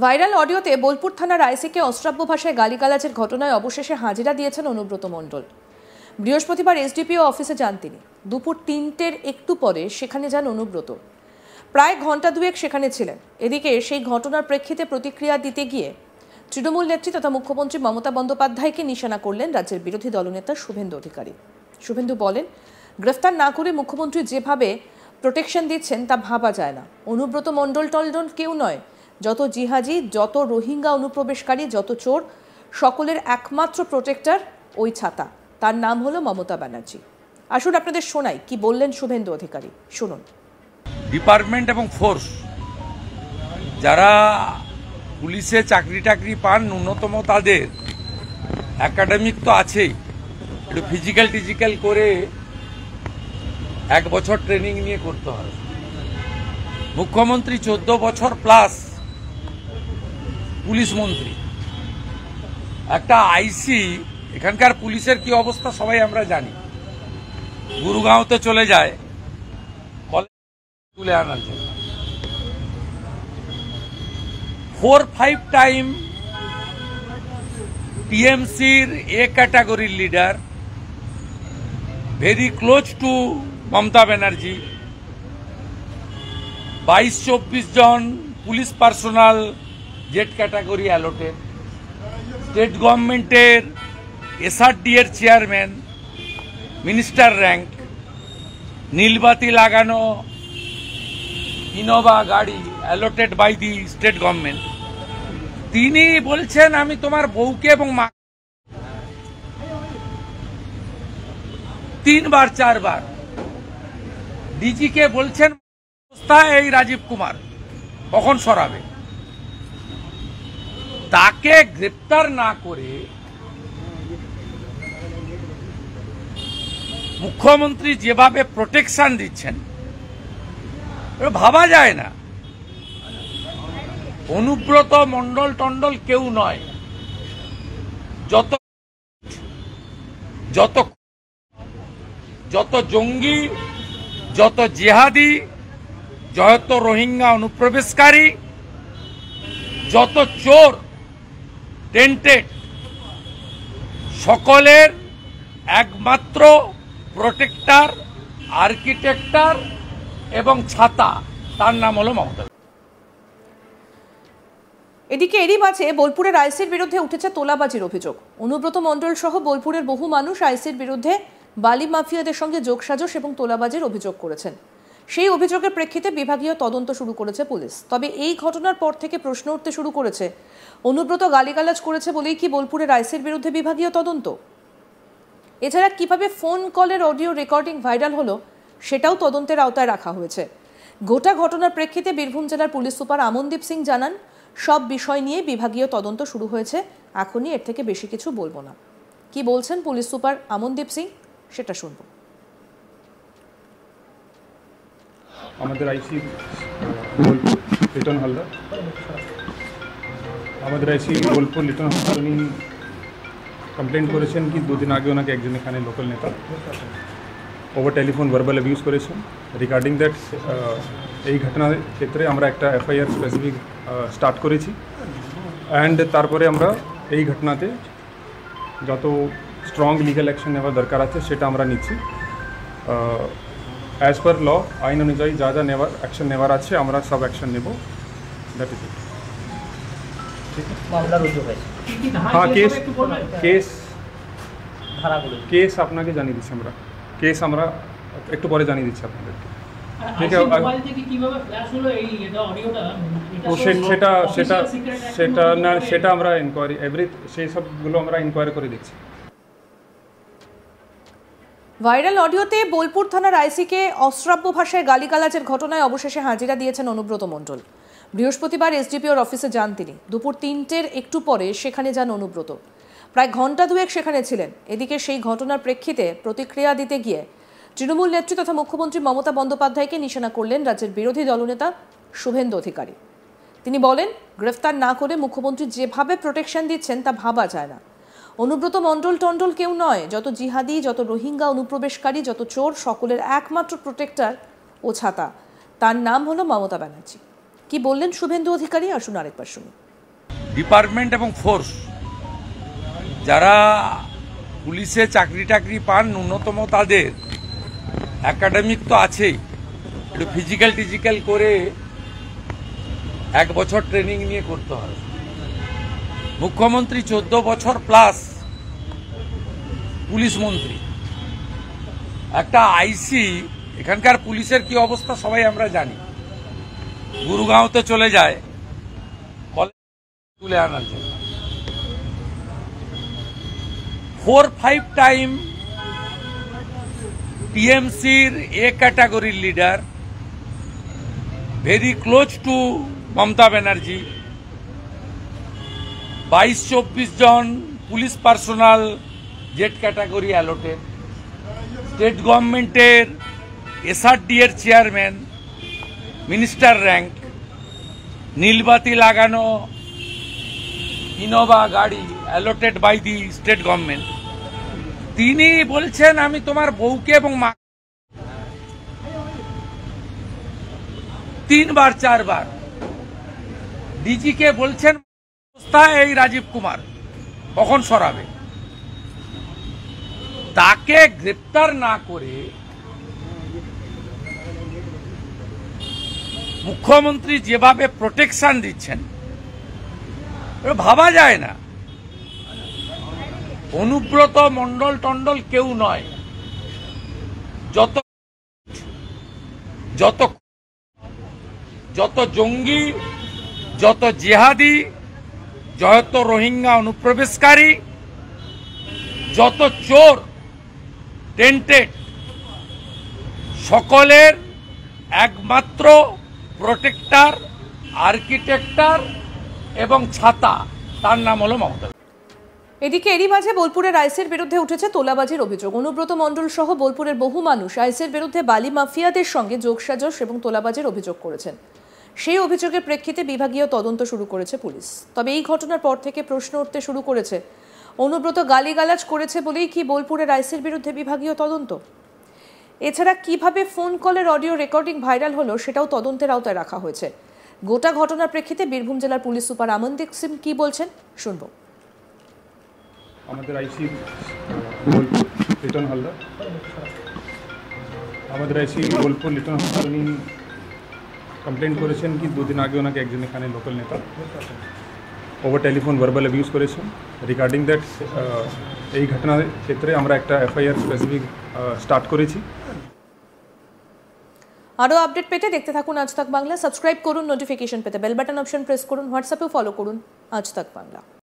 Viral অডিওতে Bolpur থানার আইসিকে অশ্রাব্য ভাষায় গালিগালাজের ঘটনায় অবশেষে হাজিরা দিয়েছেন অনুব্রত মণ্ডল। বৃহস্পতিবার এসডিপিও অফিসে যান তিনি। দুপুর ৩টের একটু পরে সেখানে যান অনুব্রত। প্রায় ঘন্টা দুয়েক সেখানে ছিলেন। এদিকে সেই ঘটনার প্রেক্ষিতে প্রতিক্রিয়া দিতে গিয়ে তৃণমূল নেত্রী তথা মুখ্যমন্ত্রী মমতা বন্দ্যোপাধ্যায়কে নিশানা করলেন রাজ্যের বিরোধী দলনেতা শুভেন্দু অধিকারী। শুভেন্দু বলেন, গ্রেফতার না করে মুখ্যমন্ত্রী যেভাবে প্রোটেকশন দিচ্ছেন তা ভাবা যায় না। অনুব্রত মণ্ডল টলডন কেউ নয়, যত জিহাদি, যত রোহিঙ্গা অনুপ্রবেশকারী, যত চোর, সকলের একমাত্র প্রোটেক্টর ওই ছাতা, তার নাম হলো মমতা ব্যানার্জি। আসুন আপনাদের শোনাই কি বললেন শুভেন্দু অধিকারী, শুনুন। ডিপার্টমেন্ট এবং ফোর্স যারা পুলিশে চাকরি টাকরি পান, ন্যূনতম তাদের একাডেমিক তো আছেই, একটু ফিজিক্যাল করে 1 বছর ট্রেনিং নিয়ে করতে হয়। মুখ্যমন্ত্রী 14 বছর প্লাস পুলিশ মন্ত্রী, একটা আইসি, এখানকার পুলিশের কি অবস্থা সবাই আমরা জানি। গুরুগাঁওতে চলে যায় তুলে আনার জন্য। 4-5 টাইম টিএমসির এ ক্যাটাগরির leader, very close to Mamata Banerjee, 22-24 জন police personnel Z category allotted, state গভর্নমেন্টের এসআরডি এর চেয়ারম্যান, মিনিস্টার র্যাঙ্ক, নীলবাতি লাগানো ইনোভা গাড়ি allotted by the state government. তিনি বলছেন আমি তোমার বউকে এবং মা 3বার 4বার ডিজিকে বলছেন এই রাজীব কুমার কখন সরাবে। তাকে গ্রেপ্তার না করে মুখ্যমন্ত্রী যেভাবে প্রোটেকশন দিচ্ছেন ভাবা যায় না। অনুব্রত মণ্ডল টন্ডল কেউ নয়, যত যত যত জঙ্গি, যত জিহাদি, যত রোহিঙ্গা অনুপ্রবেশকারী, যত চোর টেন্টেড, সকলের একমাত্র প্রোটেক্টর, আর্কিটেক্টর এবং ছাতা, তার নাম হলো মমতা। এদিকে এরই মাঝে বোলপুরের আইসির বিরুদ্ধে উঠেছে তোলাবাজির অভিযোগ। অনুব্রত মণ্ডল সহ বোলপুরের বহু মানুষ আইসির বিরুদ্ধে বালি মাফিয়াদের সঙ্গে যোগসাজশ এবং তোলাবাজির অভিযোগ করেছেন। সেই অভিযোগের প্রেক্ষিতে বিভাগীয় তদন্ত শুরু করেছে পুলিশ। তবে এই ঘটনার পর থেকে প্রশ্ন উঠতে শুরু করেছে, অনুব্রত গালিগালাজ করেছে বলেই কি বোলপুরের আইসির বিরুদ্ধে বিভাগীয় তদন্ত? এছাড়া কিভাবে ফোন কলের অডিও রেকর্ডিং ভাইরাল হলো সেটাও তদন্তের আওতায় রাখা হয়েছে। গোটা ঘটনার প্রেক্ষিতে বীরভূম জেলার পুলিশ সুপার আমনদীপ সিং জানান, সব বিষয় নিয়ে বিভাগীয় তদন্ত শুরু হয়েছে, এখনই এর থেকে বেশি কিছু বলবো না। কি বলছেন পুলিশ সুপার আমনদীপ সিং, সেটা শুনব। আমাদের আইসি লিটন হালদার, উনি কমপ্লেন করেছেন কি 2 দিন আগে ওনাকে একজন এখানে লোকাল নেতা ওভার টেলিফোন ভার্বাল অ্যাবিউজ করেছেন। রিগার্ডিং দ্যাট এই ঘটনার ক্ষেত্রে আমরা একটা এফআইআর স্পেসিফিক স্টার্ট করেছি, অ্যান্ড তারপরে আমরা এই ঘটনাতে যত স্ট্রং লিগ্যাল অ্যাকশন নেওয়ার দরকার আছে সেটা আমরা নিচ্ছি। অ্যাজ পার ল, আইন অনুযায়ী যা যা নেওয়ার অ্যাকশন নেওয়ার আছে আমরা সব অ্যাকশন নেব। That is it. ঠিক আছে, হ্যাঁ, কেস আপনাকে জানিয়ে দিচ্ছি আমরা। কেস আমরা একটু পরে জানিয়ে দিচ্ছি আপনাদেরকে। ঠিক আছে, সেটা আমরা ইনকোয়ারি সেই সবগুলো আমরা ইনকোয়ারি করে দিচ্ছি। ভাইরাল অডিওতে বোলপুর থানার আইসিকে অশ্রাব্য ভাষায় গালিগালাজের ঘটনায় অবশেষে হাজিরা দিয়েছেন অনুব্রত মণ্ডল। বৃহস্পতিবার এসডিপিওর অফিসে যান তিনি। দুপুর 3টের একটু পরে সেখানে যান অনুব্রত। প্রায় ঘন্টা দুয়েক সেখানে ছিলেন। এদিকে সেই ঘটনার প্রেক্ষিতে প্রতিক্রিয়া দিতে গিয়ে তৃণমূল নেত্রী তথা মুখ্যমন্ত্রী মমতা বন্দ্যোপাধ্যায়কে নিশানা করলেন রাজ্যের বিরোধী দলনেতা শুভেন্দু অধিকারী। তিনি বলেন, গ্রেফতার না করে মুখ্যমন্ত্রী যেভাবে প্রোটেকশন দিচ্ছেন তা ভাবা যায় না। অনুব্রত মণ্ডল টন্ডল কেউ নয়, যত জিহাদি, যত রোহিঙ্গা অনুপ্রবেশকারী, যত চোর, সকলের একমাত্র প্রোটেক্টর ও ছাতা, তার নাম হলো মমতা ব্যানার্জি। কি বললেন শুভেন্দু অধিকারী, আসুন আরেকবার শুনি। ডিপার্টমেন্ট এবং ফোর্স যারা পুলিশে চাকরি টাকরি পান, ন্যূনতম তাদের একাডেমিক তো আছেই, একটু ফিজিক্যাল করে 1 বছর ট্রেনিং নিয়ে করতে হবে। মুখ্যমন্ত্রী 14 বছর প্লাস পুলিশ মন্ত্রী, একটা আইসি, এখানকার পুলিশের কি অবস্থা সবাই আমরা জানি। গুরগাঁওতে চলে যায় কলেজ তুলে আনার জন্য, 4-5 টাইম টিএমসির এ ক্যাটাগরির leader, very close to Mamata Banerjee, 22-24 জন police personnel Z category allotted, state গভর্নমেন্টের এসআরডি এর চেয়ারম্যান, মিনিস্টার র্যাঙ্ক, নীলবাতি লাগানো ইনোভা গাড়ি allotted by the state government. তিনি বলছেন আমি তোমার বউকে এবং মা 3-4 ডিজিকে বলছেন এই রাজীব কুমার কখন সরাবে। তাকে গ্রেপ্তার না করে মুখ্যমন্ত্রী যেভাবে প্রোটেকশন দিচ্ছেন ভাবা যায় না। অনুব্রত মণ্ডল টন্ডল কেউ নয়, যত জঙ্গি, যত জিহাদি, যত রোহিঙ্গা অনুপ্রবেশকারী, যত চোর টেন্টেড, সকলের একমাত্র প্রোটেক্টর, আর্কিটেক্টর এবং ছাতা, তার নাম হলো মমতা। এদিকে এরই মাঝে বোলপুরের আইসির বিরুদ্ধে উঠেছে তোলাবাজির অভিযোগ। অনুব্রত মণ্ডল সহ বোলপুরের বহু মানুষ আইসির বিরুদ্ধে বালি মাফিয়াদের সঙ্গে যোগসাজশ এবং তোলাবাজির অভিযোগ করেছেন। সেই অভিযোগের প্রেক্ষিতে বিভাগীয় তদন্ত শুরু করেছে পুলিশ। তবে এই ঘটনার পর থেকে প্রশ্ন উঠতে শুরু করেছে, অনুব্রত গালিগালাজ করেছে বলেই কি বোলপুরের আইসির বিরুদ্ধে বিভাগীয় তদন্ত? এছাড়া কিভাবে ফোন কলের অডিও রেকর্ডিং ভাইরাল হলো সেটাও তদন্তের আওতায় রাখা হয়েছে। গোটা ঘটনার প্রেক্ষিতে বীরভূম জেলার পুলিশ সুপার আমনদীপ সিং কি বলছেন শুনবো। আমাদের আইসি লিটন হালদার, বোলপুর লিটন হালদার, উনি কমপ্লেন করেছেন কি 2 দিন আগে ওনাকে একজন এখানে লোকাল নেতা ওভার টেলিফোন ভার্বাল অ্যাবিউজ করেছেন। রিগার্ডিং দ্যাট এই ঘটনার ক্ষেত্রে আমরা একটা এফআইআর স্পেসিফিক স্টার্ট করেছি। আরও আপডেট পেতে দেখতে থাকুন আজ তাক বাংলা। সাবস্ক্রাইব করুন, নোটিফিকেশন পেতে বেল বাটন অপশন প্রেস করুন, হোয়াটসঅ্যাপেও ফলো করুন আজ তাক বাংলা।